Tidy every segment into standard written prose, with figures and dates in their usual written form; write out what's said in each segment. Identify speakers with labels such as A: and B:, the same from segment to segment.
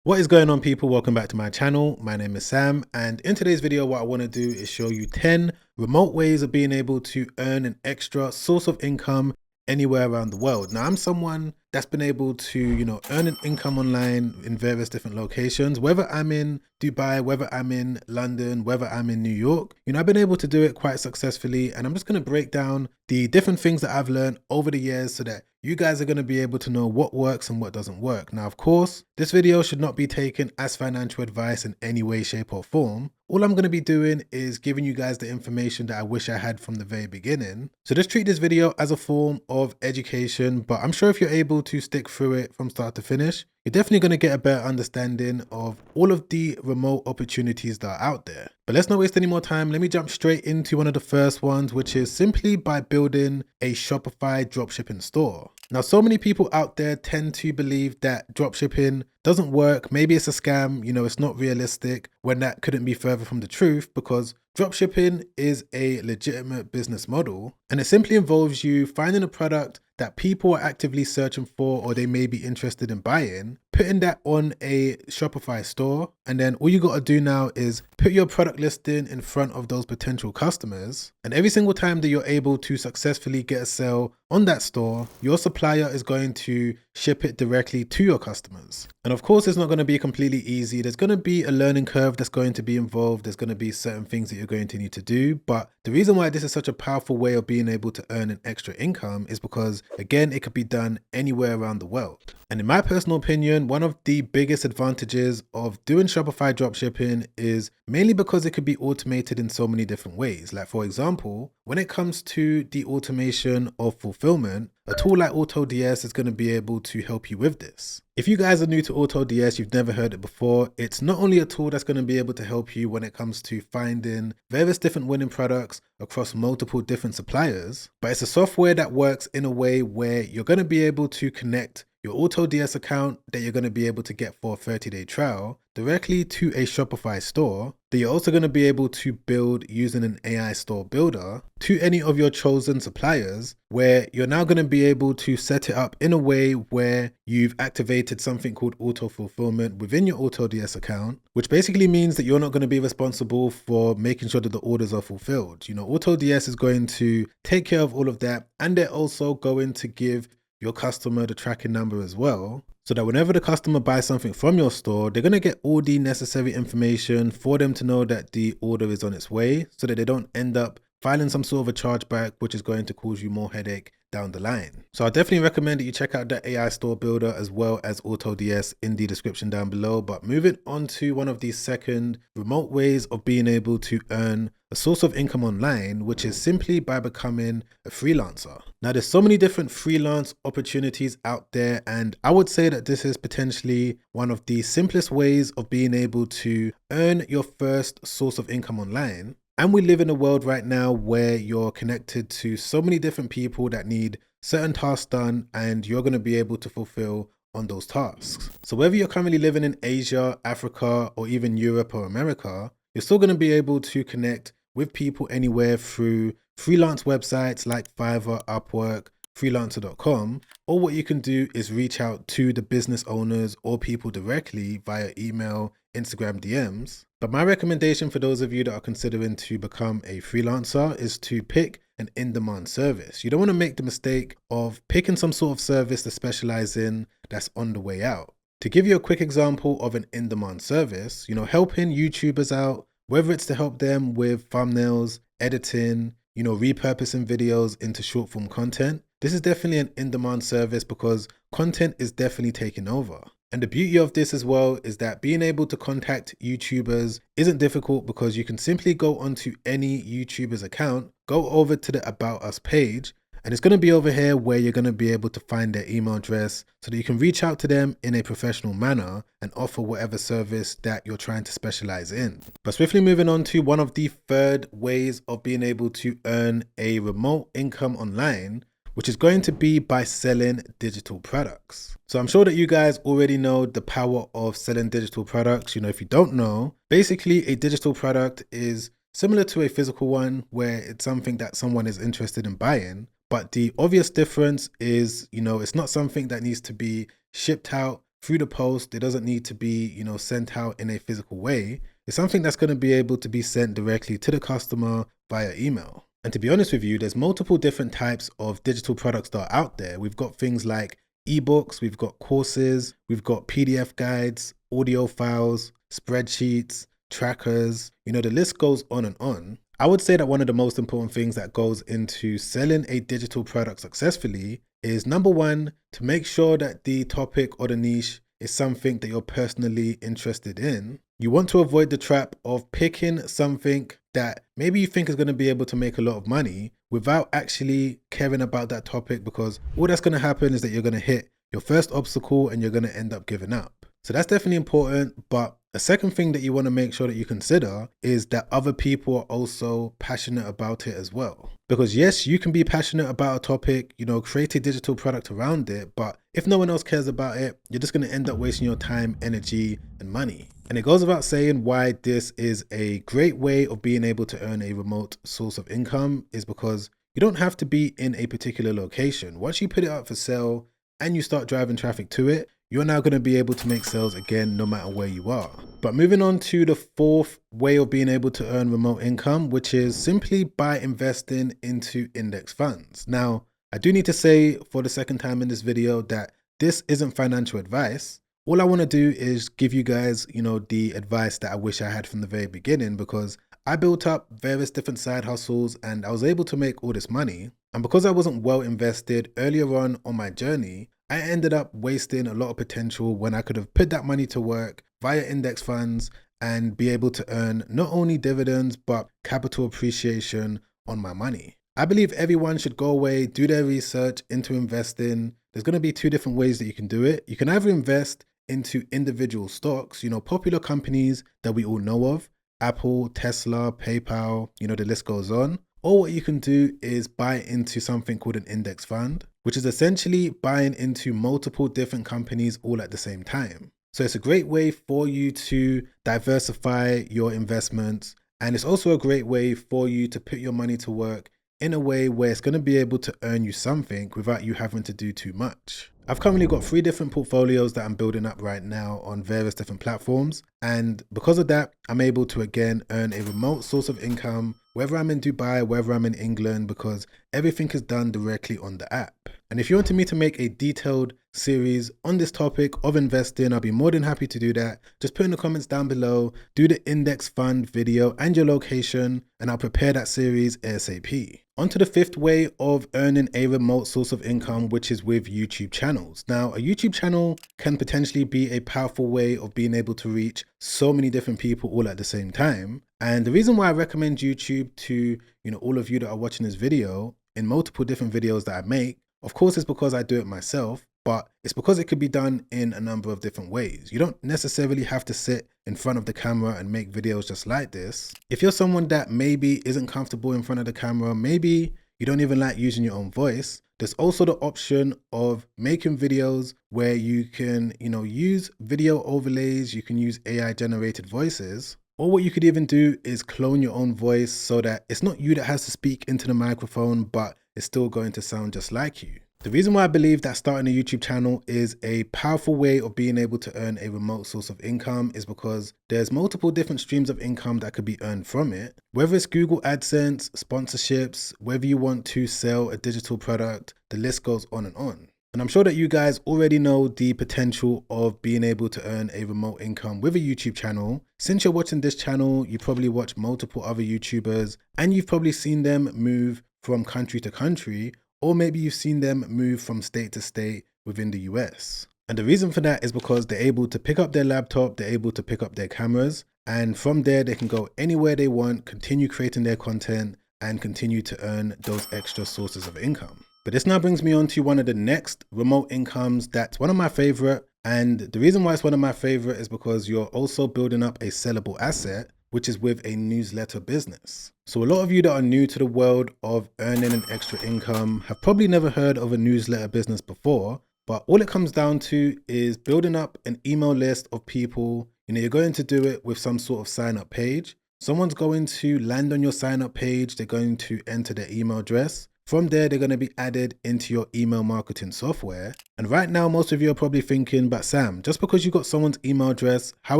A: What is going on, people? Welcome back to my channel. My name is Sam, and in today's video what I want to do is show you 10 remote ways of being able to earn an extra source of income anywhere around the world. Now, I'm someone that's been able to, earn an income online in various different locations, whether I'm in Dubai, whether I'm in London, whether I'm in New York. I've been able to do it quite successfully, and I'm just going to break down the different things that I've learned over the years so that you guys are going to be able to know what works and what doesn't work. Now, of course, this video should not be taken as financial advice in any way, shape, or form. All I'm going to be doing is giving you guys the information that I wish I had from the very beginning. So just treat this video as a form of education, but I'm sure if you're able to stick through it from start to finish, you're definitely going to get a better understanding of all of the remote opportunities that are out there. But let's not waste any more time. Let me jump straight into one of the first ones, which is simply by building a Shopify dropshipping store. Now, so many people out there tend to believe that dropshipping doesn't work. Maybe it's a scam, it's not realistic, when that couldn't be further from the truth, because dropshipping is a legitimate business model, and it simply involves you finding a product that people are actively searching for or they may be interested in buying, putting that on a Shopify store, and then all you got to do now is put your product listing in front of those potential customers, and every single time that you're able to successfully get a sale on that store, your supplier is going to ship it directly to your customers. And of course, it's not going to be completely easy. There's going to be a learning curve that's going to be involved. There's going to be certain things that you're going to need to do. But the reason why this is such a powerful way of being able to earn an extra income is because, again, it could be done anywhere around the world. And in my personal opinion, one of the biggest advantages of doing Shopify dropshipping is mainly because it could be automated in so many different ways. Like, for example, when it comes to the automation of fulfillment, a tool like AutoDS is going to be able to help you with this. If you guys are new to AutoDS, you've never heard it before, it's not only a tool that's going to be able to help you when it comes to finding various different winning products across multiple different suppliers, but it's a software that works in a way where you're going to be able to connect your AutoDS account that you're going to be able to get for a 30-day trial directly to a Shopify store that you're also going to be able to build using an AI store builder to any of your chosen suppliers, where you're now going to be able to set it up in a way where you've activated something called auto fulfillment within your AutoDS account, which basically means that you're not going to be responsible for making sure that the orders are fulfilled. AutoDS is going to take care of all of that, and they're also going to give your customer the tracking number as well, so that whenever the customer buys something from your store, they're going to get all the necessary information for them to know that the order is on its way, so that they don't end up filing some sort of a chargeback, which is going to cause you more headache down the line. So I definitely recommend that you check out that AI store builder as well as AutoDS in the description down below. But moving on to one of the second remote ways of being able to earn a source of income online, which is simply by becoming a freelancer. Now, there's so many different freelance opportunities out there, and I would say that this is potentially one of the simplest ways of being able to earn your first source of income online. And we live in a world right now where you're connected to so many different people that need certain tasks done, and you're going to be able to fulfill on those tasks. So whether you're currently living in Asia, Africa, or even Europe or America, you're still going to be able to connect with people anywhere through freelance websites like Fiverr, Upwork, freelancer.com, or what you can do is reach out to the business owners or people directly via email, Instagram DMs. But my recommendation for those of you that are considering to become a freelancer is to pick an in-demand service. You don't want to make the mistake of picking some sort of service to specialize in that's on the way out. To give you a quick example of an in-demand service, helping YouTubers out, whether it's to help them with thumbnails, editing, repurposing videos into short form content, this is definitely an in-demand service because content is definitely taking over. And the beauty of this as well is that being able to contact YouTubers isn't difficult, because you can simply go onto any YouTuber's account, go over to the About Us page, and it's going to be over here where you're going to be able to find their email address so that you can reach out to them in a professional manner and offer whatever service that you're trying to specialize in. But swiftly moving on to one of the third ways of being able to earn a remote income online, which is going to be by selling digital products. So I'm sure that you guys already know the power of selling digital products. If you don't know, basically a digital product is similar to a physical one where it's something that someone is interested in buying. But the obvious difference is, it's not something that needs to be shipped out through the post. It doesn't need to be, sent out in a physical way. It's something that's going to be able to be sent directly to the customer via email. And to be honest with you, there's multiple different types of digital products that are out there. We've got things like ebooks, we've got courses, we've got PDF guides, audio files, spreadsheets, trackers, the list goes on and on. I would say that one of the most important things that goes into selling a digital product successfully is, number one, to make sure that the topic or the niche is something that you're personally interested in. You want to avoid the trap of picking something that maybe you think is going to be able to make a lot of money without actually caring about that topic, because all that's going to happen is that you're going to hit your first obstacle and you're going to end up giving up. So that's definitely important. But a second thing that you want to make sure that you consider is that other people are also passionate about it as well. Because yes, you can be passionate about a topic, create a digital product around it, but if no one else cares about it, you're just going to end up wasting your time, energy, and money. And it goes without saying why this is a great way of being able to earn a remote source of income is because you don't have to be in a particular location. Once you put it up for sale and you start driving traffic to it, you're now going to be able to make sales again, no matter where you are. But moving on to the fourth way of being able to earn remote income, which is simply by investing into index funds. Now, I do need to say for the second time in this video that this isn't financial advice. All I want to do is give you guys, the advice that I wish I had from the very beginning, because I built up various different side hustles and I was able to make all this money. And because I wasn't well invested earlier on my journey, I ended up wasting a lot of potential when I could have put that money to work via index funds and be able to earn not only dividends, but capital appreciation on my money. I believe everyone should go away, do their research into investing. There's going to be two different ways that you can do it. You can either invest into individual stocks, popular companies that we all know of, Apple, Tesla, PayPal, the list goes on. Or what you can do is buy into something called an index fund, which is essentially buying into multiple different companies all at the same time. So it's a great way for you to diversify your investments. And it's also a great way for you to put your money to work in a way where it's going to be able to earn you something without you having to do too much. I've currently got 3 different portfolios that I'm building up right now on various different platforms. And because of that, I'm able to again earn a remote source of income, whether I'm in Dubai, whether I'm in England, because everything is done directly on the app. And if you wanted me to make a detailed series on this topic of investing, I'll be more than happy to do that. Just put in the comments down below, do the index fund video and your location, and I'll prepare that series ASAP. On to the 5th way of earning a remote source of income, which is with YouTube channels. Now, a YouTube channel can potentially be a powerful way of being able to reach so many different people all at the same time. And the reason why I recommend YouTube to, all of you that are watching this video in multiple different videos that I make, of course, it's because I do it myself, but it's because it could be done in a number of different ways. You don't necessarily have to sit in front of the camera and make videos just like this. If you're someone that maybe isn't comfortable in front of the camera, maybe you don't even like using your own voice, there's also the option of making videos where you can, use video overlays, you can use AI generated voices. Or what you could even do is clone your own voice so that it's not you that has to speak into the microphone, but it's still going to sound just like you. The reason why I believe that starting a YouTube channel is a powerful way of being able to earn a remote source of income is because there's multiple different streams of income that could be earned from it. Whether it's Google AdSense, sponsorships, whether you want to sell a digital product, the list goes on and on. And I'm sure that you guys already know the potential of being able to earn a remote income with a YouTube channel. Since you're watching this channel, you probably watch multiple other YouTubers and you've probably seen them move from country to country, or maybe you've seen them move from state to state within the US. And the reason for that is because they're able to pick up their laptop, they're able to pick up their cameras, and from there they can go anywhere they want, continue creating their content, and continue to earn those extra sources of income. But this now brings me on to one of the next remote incomes that's one of my favorite. And the reason why it's one of my favorite is because you're also building up a sellable asset, which is with a newsletter business. So a lot of you that are new to the world of earning an extra income have probably never heard of a newsletter business before, but all it comes down to is building up an email list of people. You're going to do it with some sort of sign up page. Someone's going to land on your sign up page. They're going to enter their email address. From there, they're going to be added into your email marketing software. And right now, most of you are probably thinking, but Sam, just because you got someone's email address, how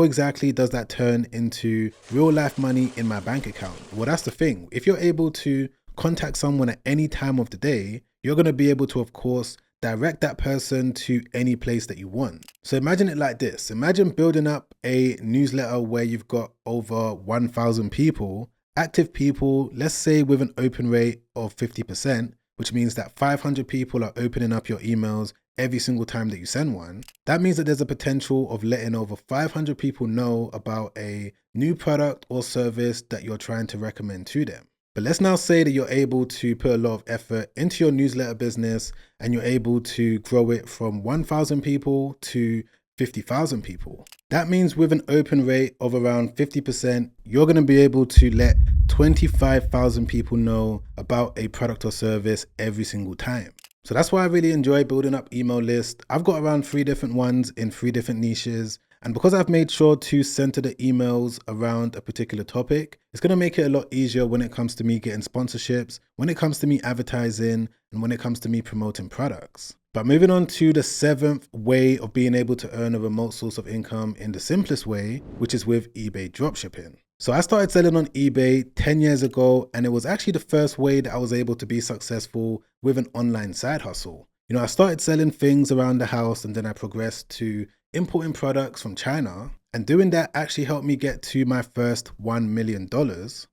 A: exactly does that turn into real life money in my bank account? Well, that's the thing. If you're able to contact someone at any time of the day, you're going to be able to, of course, direct that person to any place that you want. So imagine it like this. Imagine building up a newsletter where you've got over 1,000 people, active people, let's say with an open rate of 50%, which means that 500 people are opening up your emails every single time that you send one. That means that there's a potential of letting over 500 people know about a new product or service that you're trying to recommend to them. But let's now say that you're able to put a lot of effort into your newsletter business and you're able to grow it from 1,000 people to 50,000 people. That means with an open rate of around 50%, you're going to be able to let 25,000 people know about a product or service every single time. So that's why I really enjoy building up email lists. I've got around 3 different ones in 3 different niches. And because I've made sure to center the emails around a particular topic, it's going to make it a lot easier when it comes to me getting sponsorships, when it comes to me advertising, and when it comes to me promoting products. But moving on to the 7th way of being able to earn a remote source of income in the simplest way, which is with eBay dropshipping. So I started selling on eBay 10 years ago, and it was actually the first way that I was able to be successful with an online side hustle. You know, I started selling things around the house and then I progressed to importing products from China, and doing that actually helped me get to my first $1 million.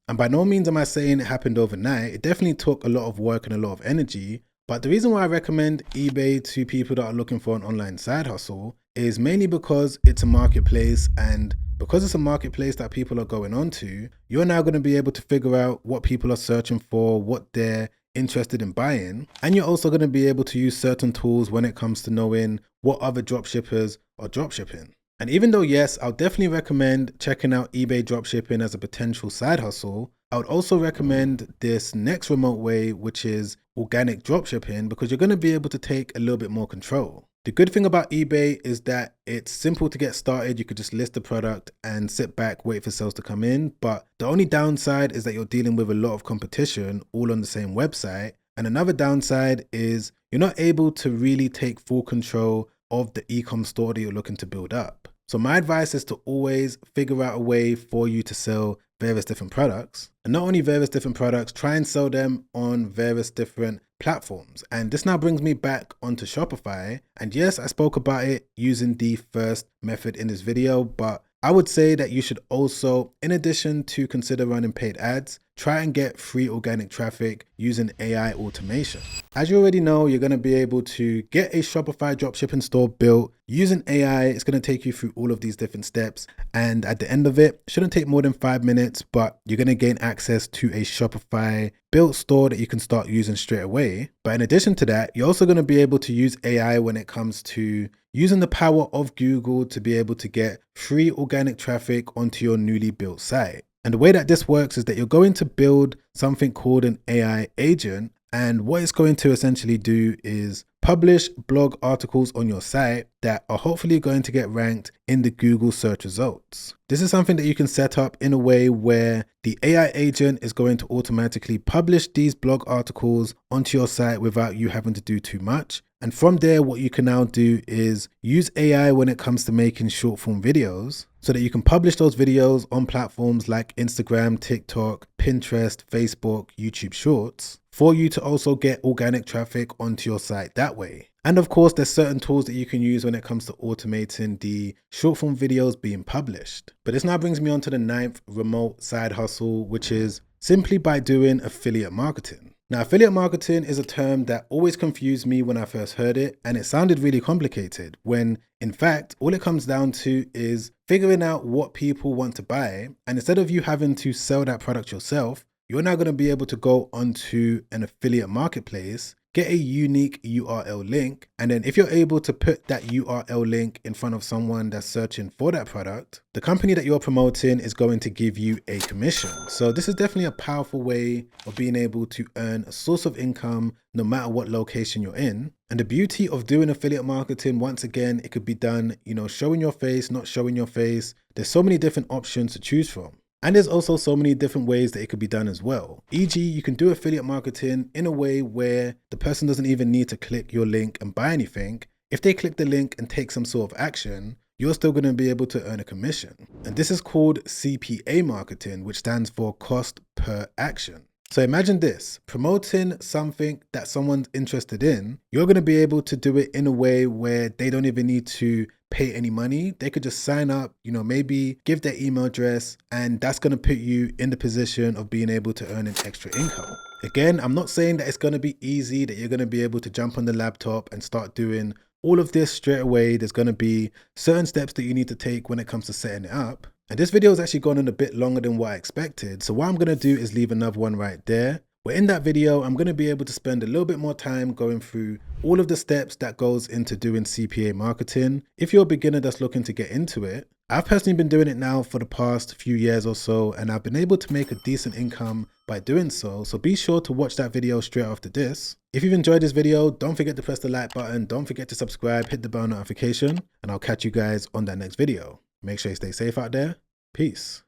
A: And by no means am I saying it happened overnight. It definitely took a lot of work and a lot of energy. But the reason why I recommend eBay to people that are looking for an online side hustle is mainly because it's a marketplace, and because it's a marketplace that people are going on to, you're now going to be able to figure out what people are searching for, what they're interested in buying, and you're also going to be able to use certain tools when it comes to knowing what other dropshippers are dropshipping. And even though, yes, I'll definitely recommend checking out eBay dropshipping as a potential side hustle, I would also recommend this next remote way, which is organic dropshipping, because you're going to be able to take a little bit more control. The good thing about eBay is that it's simple to get started. You could just list the product and sit back, wait for sales to come in. But the only downside is that you're dealing with a lot of competition all on the same website. And another downside is you're not able to really take full control of the e-com store that you're looking to build up. So my advice is to always figure out a way for you to sell various different products, and not only various different products, try and sell them on various different platforms. And this now brings me back onto Shopify. And yes, I spoke about it using the first method in this video, but I would say that you should also, in addition to consider running paid ads, try and get free organic traffic using AI automation. As you already know, you're going to be able to get a Shopify dropshipping store built using AI. It's going to take you through all of these different steps. And at the end of it, it shouldn't take more than 5 minutes, but you're going to gain access to a Shopify built store that you can start using straight away. But in addition to that, you're also going to be able to use AI when it comes to using the power of Google to be able to get free organic traffic onto your newly built site. And the way that this works is that you're going to build something called an AI agent. And what it's going to essentially do is publish blog articles on your site that are hopefully going to get ranked in the Google search results. This is something that you can set up in a way where the AI agent is going to automatically publish these blog articles onto your site without you having to do too much. And from there, what you can now do is use AI when it comes to making short form videos so that you can publish those videos on platforms like Instagram, TikTok, Pinterest, Facebook, YouTube Shorts, for you to also get organic traffic onto your site that way. And of course, there's certain tools that you can use when it comes to automating the short form videos being published. But this now brings me on to the 9th remote side hustle, which is simply by doing affiliate marketing. Now, affiliate marketing is a term that always confused me when I first heard it, and it sounded really complicated when, in fact, all it comes down to is figuring out what people want to buy. And instead of you having to sell that product yourself, you're now going to be able to go onto an affiliate marketplace, get a unique URL link, and then if you're able to put that URL link in front of someone that's searching for that product, the company that you're promoting is going to give you a commission. So this is definitely a powerful way of being able to earn a source of income no matter what location you're in. And the beauty of doing affiliate marketing, once again, it could be done, showing your face, not showing your face. There's so many different options to choose from. And there's also so many different ways that it could be done as well. E.g., you can do affiliate marketing in a way where the person doesn't even need to click your link and buy anything. If they click the link and take some sort of action, you're still going to be able to earn a commission. And this is called CPA marketing, which stands for cost per action. So imagine this, promoting something that someone's interested in, you're going to be able to do it in a way where they don't even need to pay any money. They could just sign up, maybe give their email address, and that's going to put you in the position of being able to earn an extra income. Again, I'm not saying that it's going to be easy, that you're going to be able to jump on the laptop and start doing all of this straight away. There's going to be certain steps that you need to take when it comes to setting it up. And this video has actually gone on a bit longer than what I expected. So what I'm going to do is leave another one right there. Where in that video, I'm going to be able to spend a little bit more time going through all of the steps that goes into doing CPA marketing. If you're a beginner that's looking to get into it, I've personally been doing it now for the past few years or so, and I've been able to make a decent income by doing so. So be sure to watch that video straight after this. If you've enjoyed this video, don't forget to press the like button. Don't forget to subscribe, hit the bell notification, and I'll catch you guys on that next video. Make sure you stay safe out there. Peace.